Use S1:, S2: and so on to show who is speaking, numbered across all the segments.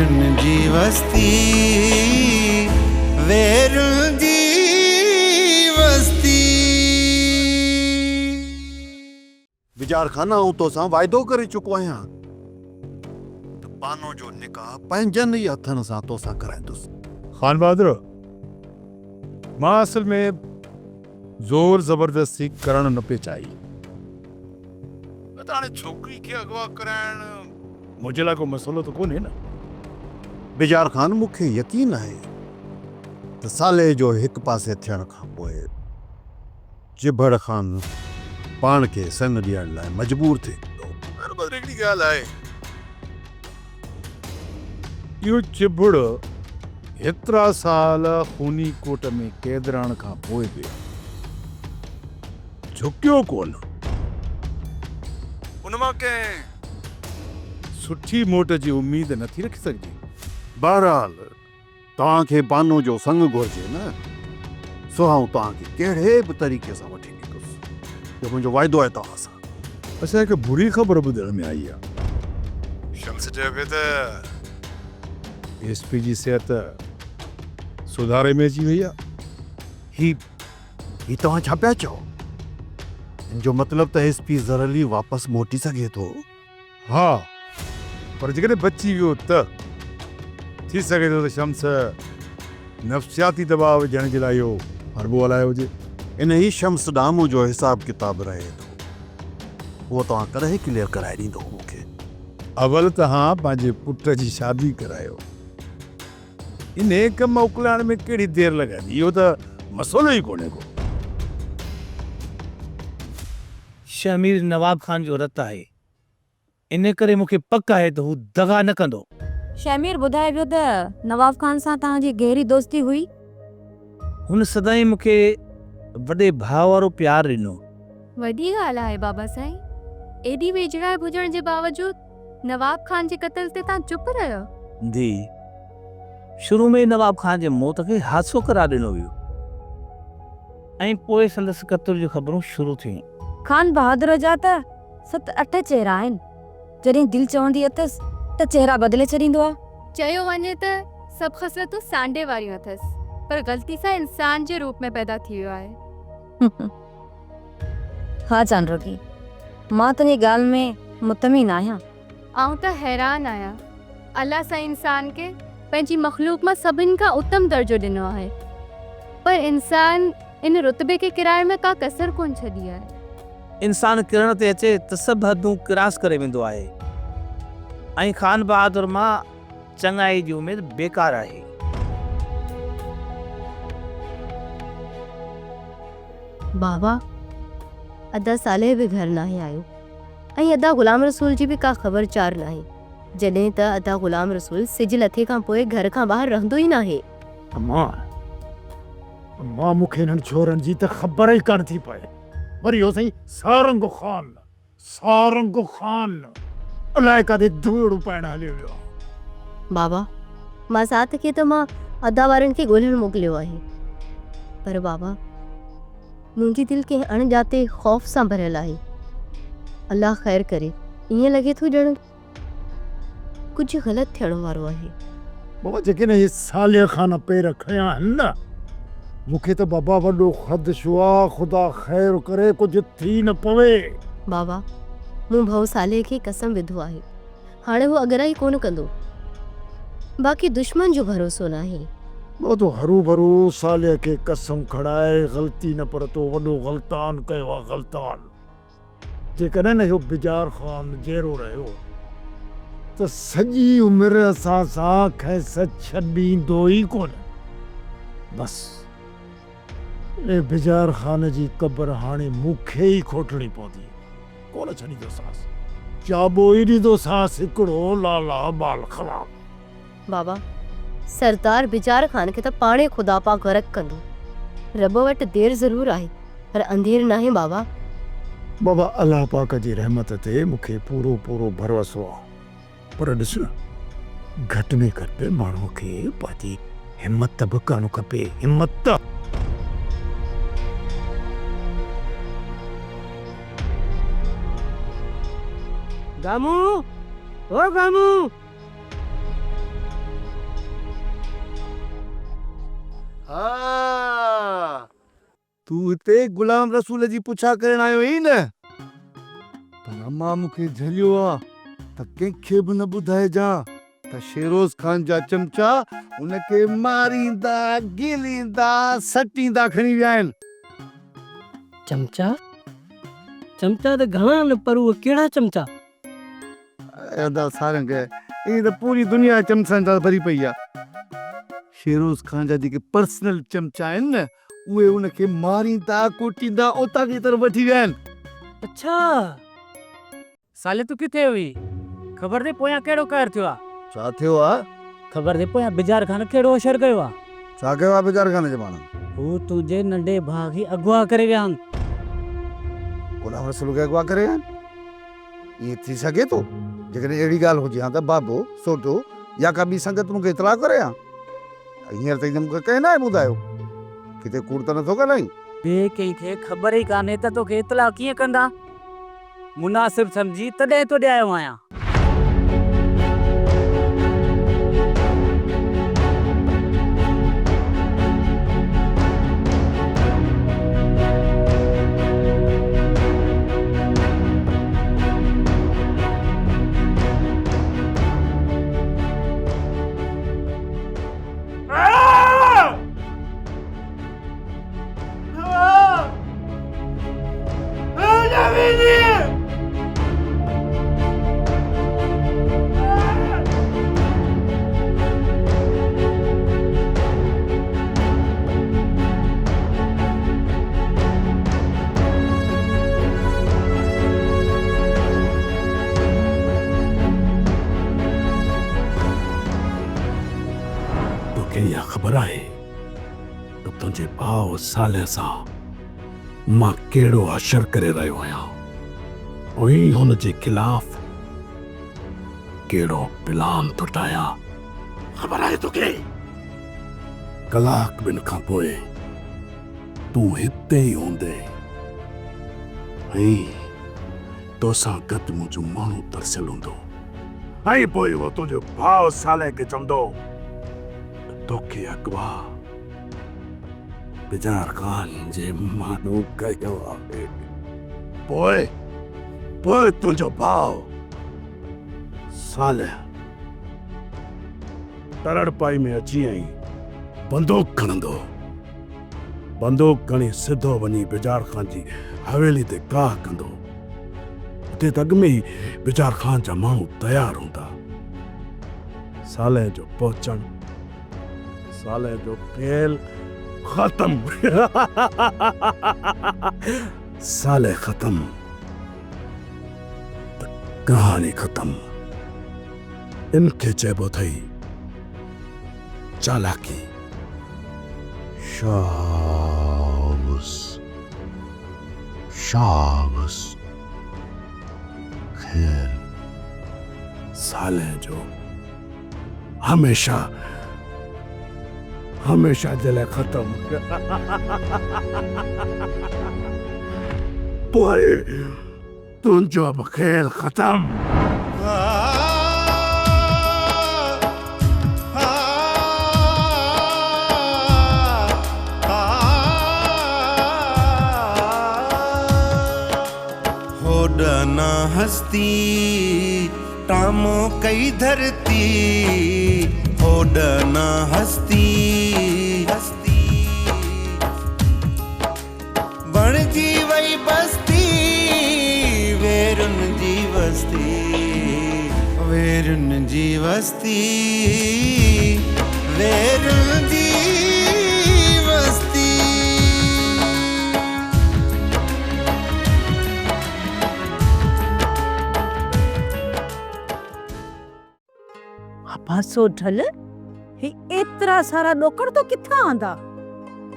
S1: वेरुन जी वस्ती, वेरुन जी वस्ती।
S2: विजार खाना हूं तो सां वाइदो करे चुको आहियां त पानो जो निकाह पंहिंजनि ई हथनि सां तो सां कराईंदुसि।
S3: खान बहादुर, मां असल में जोर जबरदस्ती करण न पे चाहिए। हाणे छोकिरी खे अगवा कराइण मुंहिंजे लाइ को मसइलो तो कोन्हे न।
S2: बिजार खान, मूंखे यकीन आहे त साले जो हिकु पासे थियण खां पोइ जिभड़ खान पाण खे संग ॾियण लाइ मजबूर थिए थो।
S3: हिकिड़ी ॻाल्हि आहे, इहो चिबड़ हेतिरा साल खूनी कोट में कैद रहण खां पोइ बि झुकियो कोन। उन मां कंहिं सुठी मोट जी उम्मीद नथी रखी सघिजे।
S2: बहरहाल तव्हांखे पानो जो संग घुरिजे न, सो आऊं तव्हांखे कहिड़े बि तरीक़े सां वठी ॾींदुसि। इहो मुंहिंजो वाइदो आहे तव्हां सां।
S3: अच्छा, हिकु बुरी ख़बर ॿुधण में आई आहे। शम्स चयो पिए त एसपी जी सिहत सुधारे में अची वई आहे।
S2: ही तव्हां छा पिया चओ? इन जो मतिलब त एसपी ज़रली वापसि मोटी सघे थो?
S3: हाँ, पर जेकॾहिं बची वियो त थी सघे थो त शम्स नफ़्सियाती दबाव विझण जे लाइ इहो हरबो हलायो हुजे।
S2: इन ही शम्स ॾामू जो हिसाब किताब रहे थो, उहो तव्हां कॾहिं क्लियर कराए ॾींदो मूंखे?
S3: अवल तव्हां पंहिंजे पुट जी शादी करायो, इन कम मोकिलण में कहिड़ी देरि लॻंदी? इहो त मसइलो ई कोन्हे को।
S4: शमीर नवाब खान जो रत आहे, इन करे मूंखे पक आहे त हू दगा न कंदो।
S5: शमीर ॿुधाए पियो त नवाब खान सां तव्हांजी गहरी दोस्ती हुई।
S4: हुन सदाईं मूंखे वॾे भाउ वारो प्यार ॾिनो।
S6: वॾी ॻाल्हि आहे बाबा साईं। एॾी वेझड़ा हुजण जे बावजूद नवाब खान जे क़त्ल ते तव्हां चुप रहियो।
S4: दी, शुरू में नवाब खान जे मौत खे हादसो करार ॾिनो वियो ऐं पोइ संदसि क़त्ल जूं ख़बरूं शुरू थियूं।
S5: खान बहादुर जा त 7-8 चेहरा आहिनि। जॾहिं दिलि चवंदी अथसि त चेहरा बदिले छॾींदो आहे।
S6: चयो वञे त सभु ख़सलतूं सांडे वारियूं अथसि, पर ग़लती सां इंसान जे रूप में पैदा थी वियो आहे।
S5: हा चांड्रोगी, मां तुंहिंजी ॻाल्हि में मुतमिन आहियां।
S6: आऊं त हैरान आहियां, अल्लाह सां इंसान खे पंहिंजी मख़लूक मां सभिनि खां उत्तम दर्जो ॾिनो आहे, पर इंसान इन रुतबे खे किराए में का कसर कोन छॾी आहे।
S4: इंसान किरण ते अचे त सभु हदूं क्रास करे वेंदो आहे ऐं खान बहादुर मां चङाई जी उमेद बेकार आहे।
S6: बाबा, अदा साले बि घर नाहे आयो ऐं अदा ग़ुलाम रसूल जी बि का ख़बर चार नाहे, जॾहिं त अदा ग़ुलाम रसूल सिज लथे खां पोइ घर खां ॿाहिरि रहंदो ई नाहे।
S3: मां मूंखे हिननि छोरनि जी त ख़बर ई कान थी पए। वरी इहो सही सारंग खान अलाए काथे धूड़ पाइण हलियो वियो।
S6: बाबा, मां साथ खे त मां अदा वारनि खे ॻोल्हण मोकिलियो आहे, पर बाबा मुंहिंजी दिलि कंहिं अणॼाते ख़ौफ़ सां भरियल आहे। अल्लाह ख़ैर करे, ईअं लॻे थो ॼण कुझु ग़लति थियण वारो आहे।
S3: बाबा, जेकॾहिं इहे सालिया खान पेर खयां आहिनि न, मूंखे त बाबा वॾो ख़दशो आहे, ख़ुदा ख़ैर करे कुझु थी न पवे।
S6: बाबा, मूं भाउ साले खे कसम विधो आहे, हाणे हू अगराई कोन कंदो। बाक़ी दुश्मन जो भरोसो नाहे।
S3: वो तो हरू भरू साले खे कसम खड़ाए ग़लती न पर तो वॾो ग़लतान कयो आहे। ग़लतान जेकॾहिं न इहो बिजार खान जहिड़ो रहियो त सॼी उमिरि असां सां खैस छॾींदो ई कोन। बसि ए बिजार खान जी क़बर हाणे मूंखे ई खोटणी पवंदी, कोन छॾींदोसांसि। चाबो ई ॾींदोसांसि हिकिड़ो लाला बाल ख़राब।
S6: बाबा, सरदार बिजार खान खे त पाणे ख़ुदा पाक गरक कंदो। रब वटि देर ज़रूर आहे, पर अंधेर नाहे बाबा।
S3: बाबा, अल्लाह पाक जी रहमत ते मूंखे पूरो पूरो भरोसो आहे, पर ॾिस न, घटि में घटि माण्हूअ खे पंहिंजी हिमत बि करणु खपे। हिमत।
S4: गामू, ओ गामू,
S3: हाँ तू हिते गुलाम रसूल जी पुछा करण आयो ही न पर अम्मा मूंखे झलियो आ त कंहिंखे बि न ॿुधाइजां त शेरोज खान जा चमचा उनखे मारींदा गिलींदा सटींदा खणी विया आहिनि।
S7: चमचा चमचा त घणा आहिनि पर उहे कहिड़ा चमचा?
S3: अदा सारंग ईअं त पूरी दुनिया चमचनि सां भरी पई आहे। शेरोज खान जा जेके पर्सनल चमचा आहिनि न उहे उनखे मारींदा कुटींदा उतां जी तरफ़ वठी विया आहिनि।
S7: अच्छा साले तूं किथे हुई? ख़बर थी पोयां कहिड़ो कहर थियो आहे?
S3: छा थियो आहे?
S7: ख़बर थी पोयां बिजार खान कहिड़ो असर कयो आहे?
S3: छा कयो आहे बेचारे खाने जे माण्हुनि?
S7: हू तुंहिंजे नंढे भाउ खे अगवा करे विया आहिनि।
S3: गुलाम रसूल खे अगवा करे विया आहिनि? ईअं थी सघे थो? जेकॾहिं अहिड़ी ॻाल्हि हुजे हा त बाबो सोटो या का ॿी संगत मूंखे इतला करे हा। हींअर ताईं त मूंखे कंहिं न आहे ॿुधायो। किथे कूड़ त नथो ॻाल्हाईं?
S7: ॿिए कंहिंखे ख़बर ई कान्हे त तोखे इतला कीअं कंदा? मुनासिब सम्झी तॾहिं तो ॾियायो आहियां।
S8: इहा ख़बर आहे त तुंहिंजे भाउ साले सां मां कहिड़ो अशर करे रहियो आहियां ऐं हुन जे खिलाफ़ कहिड़ो प्लान थो ठाहियां? ख़बर आहे तोखे? कलाक ॿिनि खां पोइ तूं हिते ई हूंदे ऐं तोसां गॾु मुंहिंजो माण्हू तरसियल हूंदो ऐं पोइ उहो तुंहिंजो भाउ साले खे चवंदो तोखे अगवा बिजार खान जे माण्हू कयो आहे। पोइ तुंहिंजो भाउ साले तरड़पाई में अची आई बंदूक खणंदो। बंदूक खणी सिधो वञी बिजार खान जी हवेली ते गाह कंदो। उते अॻ में ई बिजार खान जा माण्हू तयार हूंदा। साले जो पहुचण, साले जो खेल खत्म। साले खत्म त कहानी खत्म। इनखे चइबो अथई चालाकी। शाबाश शाबाश। खेल साले जो हमेशा हमेशा जे लाइ खत्म। पोइ तुंहिंजो अब खेल खत्म।
S1: होडना हस्ती टामो कई धरती, होडना हस्ती हस्ती बण जी वई बस्ती, वेरुन जी बस्ती, वेरुन जी बस्ती, वेरुन जी बस्ती।
S9: पासो ढल ही एतरा सारा ॾोकड़ तो किथां आंदा?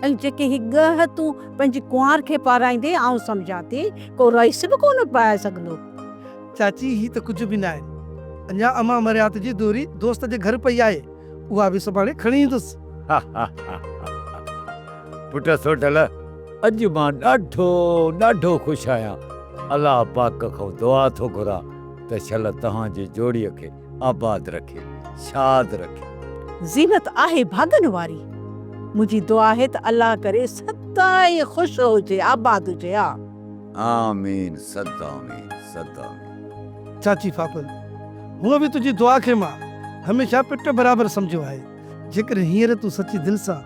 S9: ऐं जेके ही गह तूं पंहिंजी कुंवार खे पाराईंदे आऊं सम्झां थी को रईस बि कोन पाए सघंदो।
S10: चाची ही तो कुछ भी ना है। अञा अमा मरियात जी दूरी दोस्त जे घर पई आहे, उहा भी सुभाणे खणी ईंदुसि।
S11: पुट सोटल अॼु मां ॾाढो ख़ुशि आहियां। अलाह पाक खां दुआ थो घुरां त शल तव्हांजी जोड़ीअ खे आबाद रखे, शाद रखे।
S9: ज़ीनत आहे भागन वारी, मुंहिंजी दुआ आहे त अल्लाह करे सदाईं ख़ुशि हुजे आबाद हुजे। हा
S11: आमीन सद आमीन सद आमीन।
S10: चाची फाफल हूअं बि तुंहिंजी दुआ खे मां हमेशह पिट बराबरि सम्झो आहे। जेकर हींअर तूं सची दिलि सां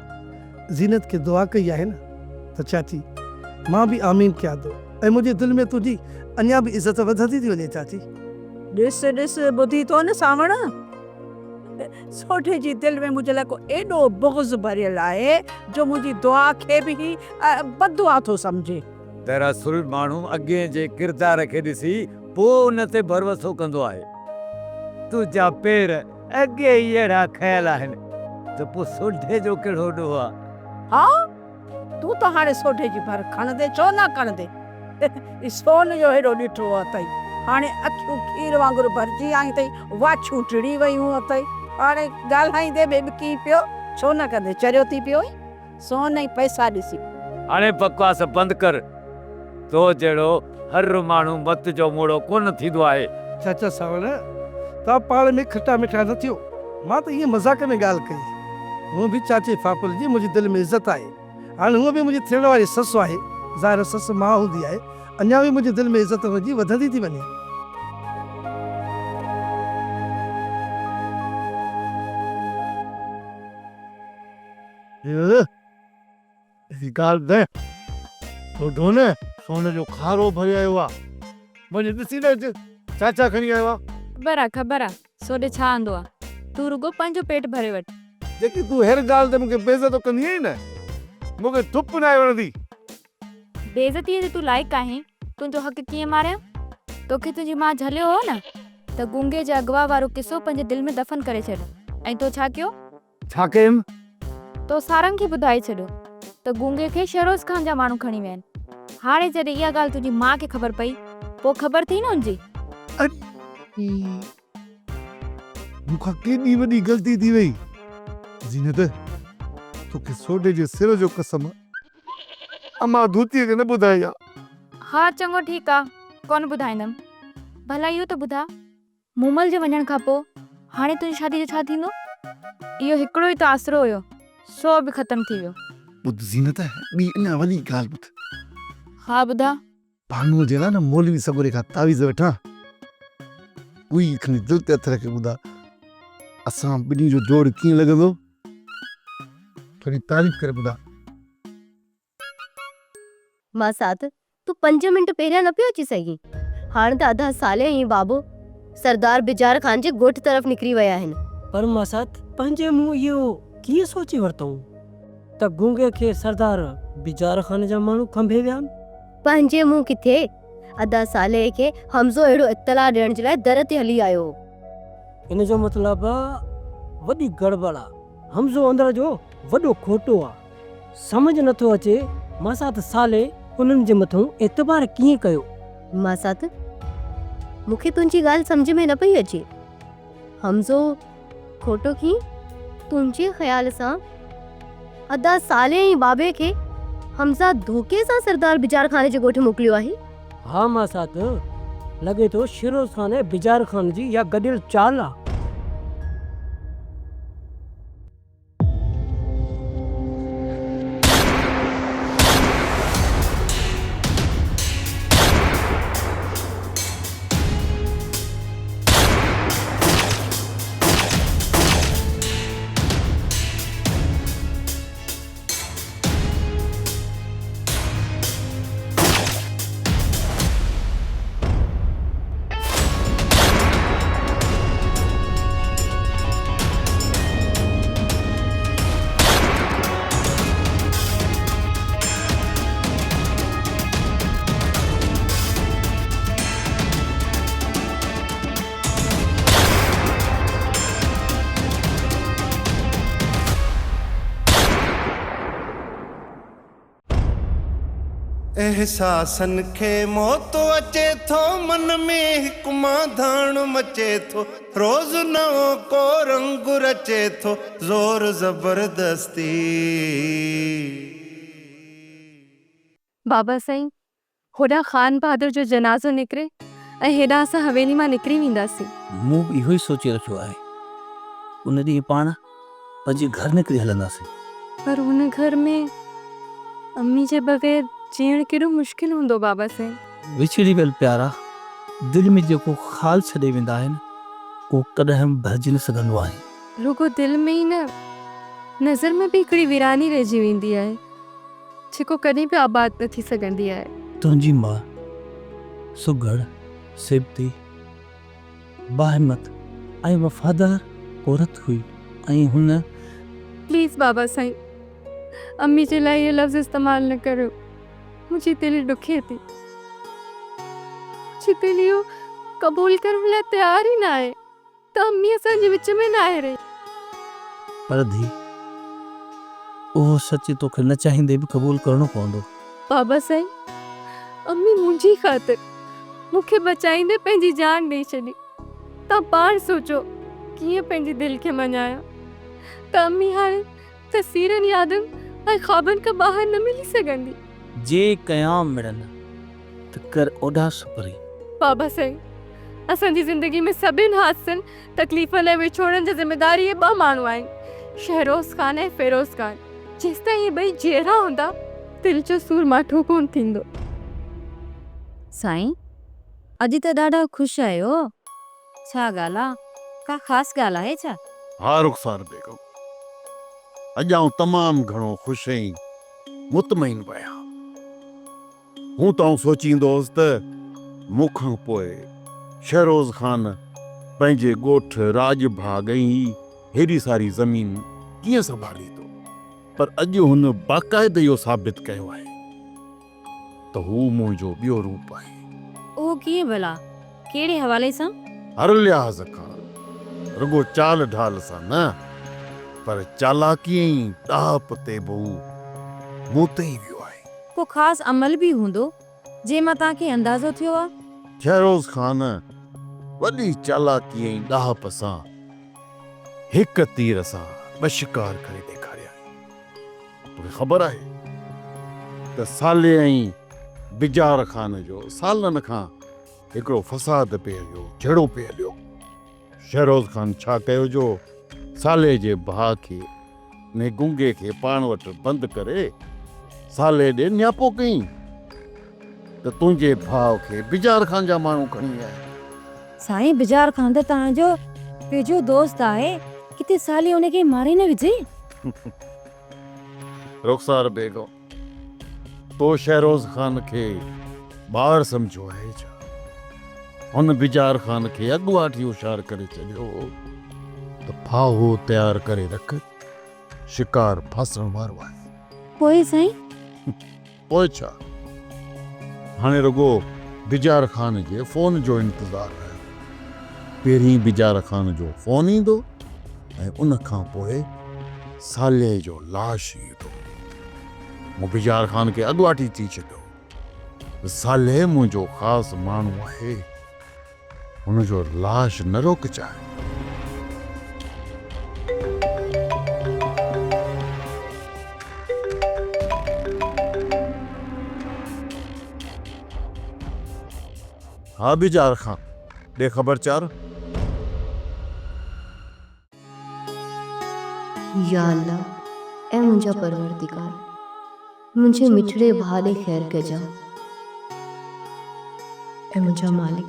S10: ज़ीनत खे दुआ कई आहे न त चाची मां बि आमीन कयां थो ऐं मुंहिंजे दिलि में तुंहिंजी अञा बि इज़त वधंदी थी वञे। चाची
S9: ॾिस ॾिस ॿुधी थो न सावण, सोढे जी दिलि में मुंहिंजे लाइ को एॾो बुग़्ज़ भरियल आहे जो मुंहिंजी दुआ खे बि बददुआ थो सम्झे।
S11: दरअसल माण्हू अॻे जे किरदार खे ॾिसी पोइ उन ते भरोसो कंदो आहे। तुंहिंजा पेर अॻे ई अहिड़ा खयल आहिनि त पोइ सोढे जो कहिड़ो ॾोह आहे।
S9: हा तूं त हाणे सोढे जी भर खणंदे छो न खणंदे। सोन जो हेॾो ॾिठो अथई, हाणे अखियूं खीर वांगुरु भरिजी आई अथई, वाछूं टिड़ी वयूं अथई, हाणे ॻाल्हाईंदे बि ॿिकी पियो छो न कंदे चरियो थी पियो सोन ई पैसा ॾिसी।
S11: हाणे बकवास बंदि कर। तो जहिड़ो हर माण्हू मत जो मोड़ो कोन थींदो आहे।
S10: चाचा सावण तव्हां पाण में खटा मिठा न थियो। मां त ईअं मज़ाक में ॻाल्हि कई। हूअं बि चाचे फाफल जी मुंहिंजी दिलि में इज़त आहे। हाणे हूअं बि मुंहिंजी थियण वारी ससु आहे, ज़ाहिर ससु मां हूंदी आहे, अञा बि मुंहिंजी दिलि में इज़त हुनजी वधंदी थी वञे।
S3: ॻाल्हि दे तो ढोने सोने जो खारो भरे आयो आहे। मुंहिंजे ॾिसी न चाचा खणी आयो आहे।
S5: ख़बर आहे ख़बर आहे सोॾे छा आंदो आहे। तूं रुगो पंहिंजो पेट भरे वठ।
S3: जेकी तूं हर ॻाल्हि ते मूंखे बेइज़त कंदी आहीं न, मूंखे थुप न आहे वणंदी।
S5: बेइज़तीअ जे तूं लाइक़ु आहीं। तुंहिंजो हक़ कीअं मारियां? तोखे तुंहिंजी मां झलियो हो न त गुंगे जे अगवा वारो किसो पंहिंजे दिलि में दफ़न करे छॾ। ऐं तो छा कयो?
S3: छा कयमि?
S5: तो सारंग खे ॿुधाए छॾियो त गुंगे खे शरोज़ खान जा माण्हू खणी विया आहिनि। हाणे जॾहिं इहा ॻाल्हि तुंहिंजी माउ खे ख़बर पई पोइ ख़बर थी न हुनजी।
S3: मूंखां केॾी वॾी ग़लती थी वई। ज़ीनत तोखे सोडे जे सिर जो कसम अमां धूतीअ खे न ॿुधाई आहे।
S5: हा चङो ठीकु आहे, कोन ॿुधाईंदमि। भला इहो त ॿुधा, मूमल जे वञण खां पोइ हाणे तुंहिंजी शादी जो छा थींदो? इहो हिकिड़ो ई त आसरो हुयो, सो बि ख़तमु थी वियो।
S3: ॿुध ज़ीनत ॿी अञा वॾी ॻाल्हि ॿुध।
S5: हा ॿुधा।
S3: भानूअ जे लाइ न मौलवी सगोरे खां तावीज़ वठां, उही खणी दिलि ते हथ रखे ॿुधा असां ॿिन्ही जो जोड़ कीअं लॻंदो, थोरी तारीफ़ करे ॿुधा।
S6: मां साथ तू 5 मिंट पहिरियां न पियो अची सघी। हाणे त अधा साले ई बाबू सरदार बिजार खान जे ॻोठ तरफ़ निकिरी विया आहिनि।
S7: पर मां साथ पंहिंजे मुंहुं इहो कीअं सोचे वरितऊं त गुंगे खे सरदार बिजार खान जा माण्हू खंभे विया आहिनि?
S6: पंहिंजे मुंहुं किथे, अधा साले खे हमज़ो अहिड़ो इत्तला ॾियण जे लाइ दर ते हली आयो।
S7: इन जो मतिलबु आहे वॾी गड़बड़ आहे। हमज़ो अंदर जो वॾो खोटो आहे। समझ नथो अचे मां साथ साले उन्हनि जे मथां एतबार कीअं कयो।
S6: मां साथ मूंखे तुंहिंजी ॻाल्हि सम्झ में न पई अचे। हमज़ो खोटो कीअं? तुंहिंजे ख़्याल सां अदा साले ई बाबे खे हमज़ा धोखे सां सरदार बिजार खान जे ॻोठ मोकिलियो आहे।
S7: हा मां साथ लॻे थो शिरोज खान ऐं बिजार खान जी या गॾियल चाल आहे।
S1: एहसासन खे मौतो अचे थो, मन में हिकु माधाण मचे थो, रोज़ नओं को रंग रचे थो, ज़ोर ज़बरदस्ती।
S5: बाबा साईं, होॾां ख़ान बहादुर जो जनाज़ो निकिरे ऐं हेॾां असां हवेली मां निकिरी वेंदासीं।
S4: मूं इहो ई सोचे रखियो आहे। उन ॾींहुं पाण पंहिंजे घर निकिरी हलंदासीं।
S5: पर हुन घर में अम्मी जे बगैर जीअण केॾो मुश्किल हूंदो बाबा साईं।
S4: विछड़ी वियल प्यारा दिल में जेको ख़ाल छॾे वेंदा आहिनि उहो कॾहिं भरिजी न सघंदो आहे।
S5: रुगो दिल में ई न, नज़र में बि हिकिड़ी वीरानी रहिजी वेंदी आहे जेको कॾहिं बि आबाद न थी सघंदी आहे।
S4: तुंहिंजी मां सुघड़ सिबती बाहिमत ऐं वफ़ादार औरत हुई ऐं हुन
S5: प्लीज़ बाबा साईं, अम्मी जे लाइ इहे लफ़्ज़ इस्तेमालु न करियो। मुंहिंजी दिलि ॾुखे थी, मुंहिंजी दिलि इहो क़बूल करण लाइ तयारु ई न आहे त अम्मी असांजे विच में न आहे रही।
S4: पर धी उहो सच तोखे न चाहींदे बि क़बूल करणो पवंदो।
S5: बाबा साईं, अम्मी मुंहिंजी ख़ातिर मूंखे बचाईंदे पंहिंजी जान ॾेई छॾी। तव्हां पाण सोचो कीअं पंहिंजी दिलि खे मञाया त अम्मी हाणे तस्वीरनि यादुनि ऐं ख़्वाबनि खां ॿाहिरि न मिली सघंदी।
S4: जे क़याम मिड़नि त कर ओॾा सुपरी।
S5: बाबा साईं, असांजी ज़िंदगी में सभिनि हादसनि तकलीफ़ लाइ विछोड़नि जी ज़िमेदारी इहे 2 माण्हू आहिनि, शहरोज़ ख़ान ऐं फ़िरोज़ ख़ान। जेसिताईं इहे 2 जहिड़ा हूंदा दिलि जो सूर माठो कोन थींदो।
S12: साईं, अॼु त ॾाढा ख़ुशि आहियो, छा ॻाल्हि आहे? का ख़ासि ॻाल्हि आहे छा?
S2: हा रुखसार बेगम, अॼु आउं तमामु घणो ख़ुशि ऐं मुतमइन पिया। हूं त आउं सोचींदोसि त मूंखां पोइ शहरोज़ ख़ान पंहिंजे ॻोठ राजभाग ऐं हेॾी सारी ज़मीन कीअं संभालींदो, पर अॼु हुन बाक़ाइदे इहो साबित कयो आहे त हू मुंहिंजो ॿियो रूप आहे।
S12: उहो कीअं भला? कहिड़े हवाले सां?
S2: हर लिहाज़ खां, रुगो चाल ढाल सां न, पर चालाकी ऐं ॾाप ते बि मूं ते ई वियो आहे।
S12: को ख़ासि अमल बि हूंदो जंहिं मां तव्हांखे अंदाज़ो थियो आहे?
S2: शहरोज़ ख़ान वॾी चालाकी ऐं ॾाप सां हिक तीर सां 2 शिकार करे ॾेखारिया। तोखे ख़बर आहे त साले ऐं बिजार ख़ान जो सालनि खां हिकिड़ो फ़साद पे हलियो, झेड़ो पे हलियो। शहरोज़ ख़ान छा कयो जो साले जे भाउ खे ने गुंगे खे पाण वटि बंदि करे साले ॾे न्यापो कई त तुंहिंजे भाउ खे बिजार ख़ान जा माण्हू खणी आया।
S12: साईं, बिजार ख़ान त तव्हांजो वेझो दोस्त आहे, किथे साली उनखे मारे न विझे।
S2: रुखसार बेगम, तो शहरोज़ ख़ान खे ॿार सम्झो आहे छा? हुन बिजार ख़ान खे अॻुवाट होशियार करे छॾियो त फाहो तयारु करे रख, शिकार फासण वारो आहे।
S12: पोइ साईं?
S2: पोइ छा, हाणे रुगो बिजार ख़ान जे फ़ोन जो इंतज़ारु आहे। पहिरीं बिजार ख़ान जो फ़ोन ईंदो ऐं उन खां पोइ साले जो लाश ईंदो। मूं बिजार ख़ान खे अॻुवाटी थी छॾियो। साले मुंहिंजो ख़ासि माण्हू आहे, हुनजो लाश न रोकजांइ। हा बिजार ख़ान, ॾे ख़बरचार।
S6: या अल्लाह, ऐं मुंहिंजा परवरदिगार, मुंहिंजे मिठड़े भाउ ॾे ख़ैर कजां। ऐं मुंहिंजा मालिक,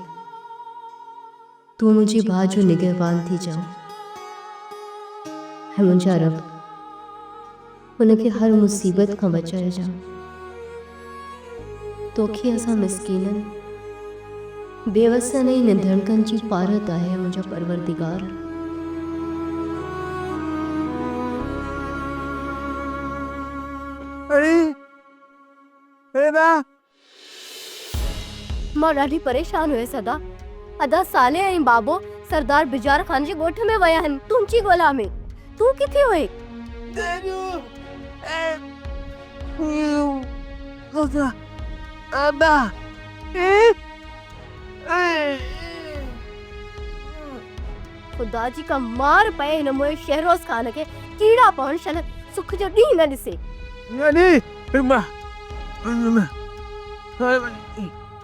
S6: तूं मुंहिंजे भाउ जो निगहबान थी जाओ। ऐं मुंहिंजा रब, हुनखे हर मुसीबत खां बचाए जाओ। तोखे असां मिस्कीननि, बेवसनि ऐं निधड़कनि जी पारत आहे मुंहिंजा परवरदिगार। मां ॾाढी परेशान हुयसि अदा साले ऐं बाबो सरदार बिजार ख़ान जे ॻोठ में विया आहिनि तुंहिंजी ॻोल्हा में। तूं किथे हुए? खुदा जी का मार पए हिन मोए शहरोज़ ख़ान खे, कीड़ा पवण शन सुख जो ॾींहुं न ॾिसे।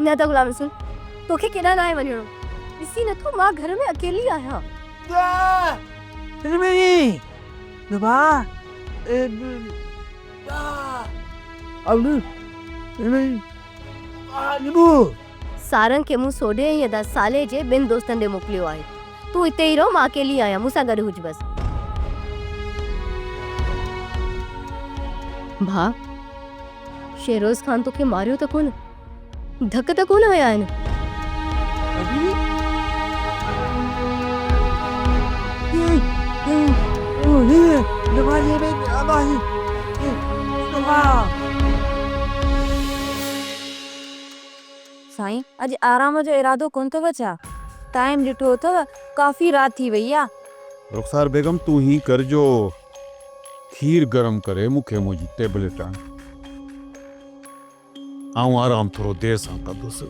S6: न त गुलाम रसूल, तोखे केॾांहुं न आहे वञिणो? ॾिसी नथो मां घर में अकेली आहियां। सारंग खे मूं सोॾे ऐं अदा साले जे ॿिनि दोस्तनि ॾे मोकिलियो आहे। तूं हिते ई रहो, मां अकेली आहियां, मूंसां गॾु हुज बस। भाउ, शेरोज़ ख़ान तोखे मारियो त कोन, धक त कोन हया आहिनि?
S12: साईं, अॼु आराम जो इरादो कोन थो छा? टाइम ॾिठो अथव, काफ़ी रात थी वई आहे।
S2: रुखसार बेगम तू ही कर जो खीर गरम करे मूंखे मुंहिंजी टेबलेट आण। आऊं आराम थोरो देर सां कंदुसि,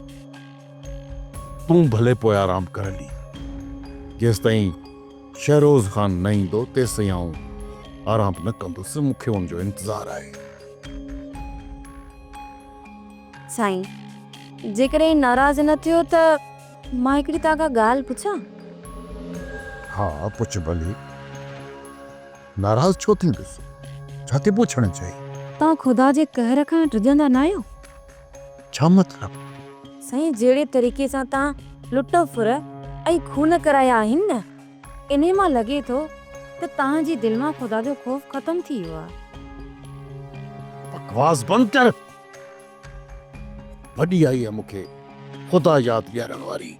S2: तूं भले पोइ आराम कर ली। जेसि ताईं शहरोज़ ख़ान न ईंदो तेसि ताईं आऊं आराम न कंदुसि, मूंखे हुनजो इंतज़ारु आहे।
S12: साईं, जेकॾहिं नाराज़ न थियो त मां हिकिड़ी तव्हां खां ॻाल्हि पुछां?
S2: हा पुछ भली, नाराज़ छो थींदुसि, छा थी पुछणु चाही?
S12: तव्हां ख़ुदा जे कहर खां ड्रिजंदा न आहियो?
S2: छा मतिलबु?
S12: साईं, जहिड़े तरीक़े सां तव्हां लुट फुर ऐं खून कराया आहिनि न, इन मां लॻे थो त तव्हांजी दिलि मां ख़ुदा जो ख़ौफ़ ख़तम थी वियो आहे।
S2: बकवास बंदि कर। वॾी आई आहे मूंखे ख़ुदा यादि ॾियारण वारी।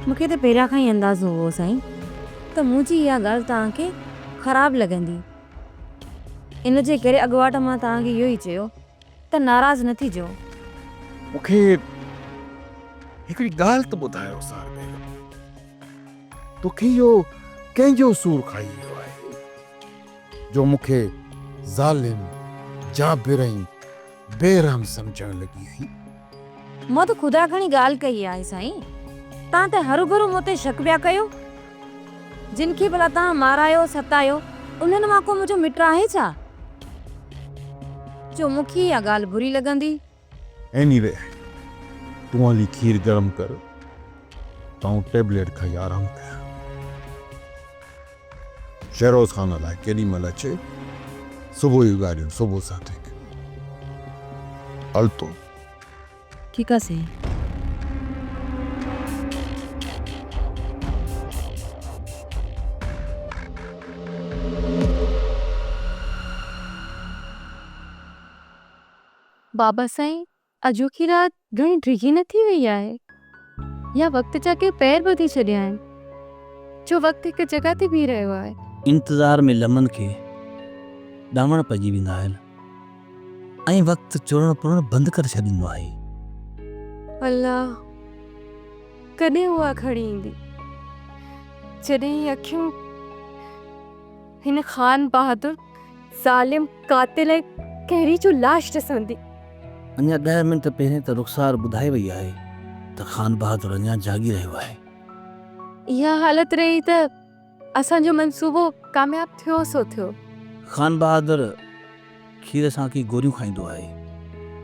S12: मूंखे त पहिरियां खां ई अंदाज़ो हो साईं त मुंहिंजी इहा ॻाल्हि तव्हांखे ख़राबु लॻंदी। इन जे करे अॻुवाट मां तव्हांखे इहो ई चयो त नाराज़ न थिजो।
S2: मूंखे हिकिड़ी ॻाल्हि त ॿुधायो सार बेगम, तोखे इहो कंहिंजो सूर खाई वियो आहे जो मूंखे ज़ालिम, जाबिर ऐं बेरहम सम्झण लॻी आई?
S12: मां त ख़ुदा खणी ॻाल्हि कई आहे साईं। तव्हां त हरू भरू मूं ते शक पिया कयो। जिन खे भला तव्हां मारायो सतायो, उन्हनि मां को मुंहिंजो मिट आहे छा जो मूंखे इहा ॻाल्हि बुरी लॻंदी?
S2: एनीवे, तूं हाली खीर गरम कर, ताऊं टेबलेट खाई आराम कया। शहरोज़ ख़ान लाइ केॾी महिल अचे, सुबुह जूं ॻाल्हियूं सुबुह सां थिए। हल तो।
S12: ठीकु आहे साईं।
S5: बाबा साईं, अॼोकी रात घणी डिघी न थी वई आहे? या वक़्त जा के पैर ॿधी छॾिया आहिनि जो वक़्तु हिकु जॻह ते बीह रहियो आहे?
S4: इंतज़ार में लमन खे ॾामण पइजी वेंदा आहिनि ऐं वक़्तु चुरण पुरण बंदि करे छॾींदो आहे।
S5: अल्लाह, कॾहिं उहा खणी ईंदी जॾहिं अखियूं हिन ख़ान बहादुर ज़ालिम कातिल ऐं कहिड़ी जो लाश ॾिसंदी?
S4: अञा 10 मिंट पहिरें त रुखसार ॿुधाए वई आहे त ख़ान बहादुर अञा जागी रहियो आहे।
S5: इहा हालत रही त असांजो मंसूबो कामयाबु थियो सो थियो।
S4: ख़ान बहादुर खीर सां की गोरियूं खाईंदो आहे,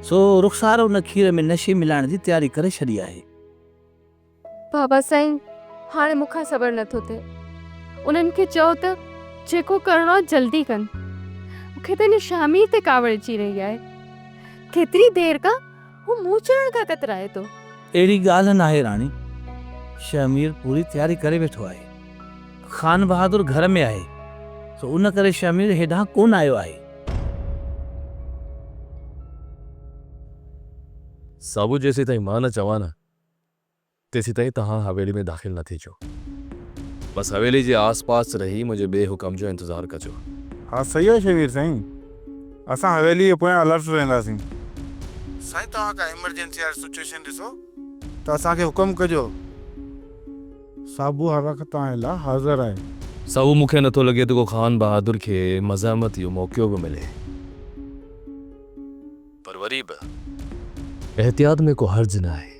S4: सो रुखसार उन खीर में नशे मिलाइण जी तयारी करे छॾी आहे।
S5: बाबा साईं, हाणे मूंखां सबर नथो थिए। उन्हनि खे चओ त जेको करिणो आहे जल्दी कनि। मूंखे त हिन शामीर ते कावड़ अची रही आहे। केतिरी देरि खां हू मुंहुं चढ़ण खां कतराए थो।
S4: अहिड़ी ॻाल्हि न आहे राणी, शमीर पूरी तयारी करे वेठो आहे। ख़ान बहादुर घर में आहे, सो उन करे शमीर हेॾां कोन आयो आहे।
S13: साबू, जेसी ताईं मां न चवां न तेसी ताईं तव्हां हवेली में दाख़िल न थिजो। बस हवेली जे आसपास रही मुंहिंजे ॿिए हुकम जो इंतज़ारु कजो।
S14: हा सही आहे शबीर साईं, असां हवेली जे पोयां अलर्ट रहंदासीं। साईं, तव्हां का इमरजेंसी वारी सिचुएशन ॾिसो त असांखे हुकुम कजो। साबू हर वक़्तु तव्हां लाइ हाज़िर आहे।
S13: साबू, मूंखे नथो लॻे त को ख़ान बहादुर खे मज़ामत जो मौक़ो बि मिले, पर वरी बि एहतियात में को हर्ज न आहे।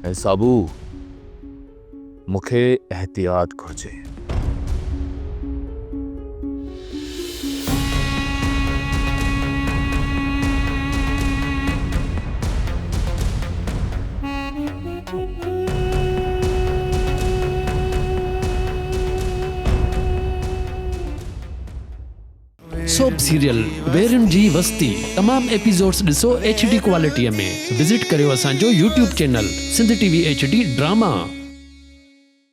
S13: ऐं साबू, मूंखे एहतियात घुर्जे।
S15: सोप सीरियल वेरन जी वस्ती तमाम एपिसोड्स ॾिसो HD क्वालिटीअ में विज़िट करियो असांजो YouTube channel Sindh TV HD drama.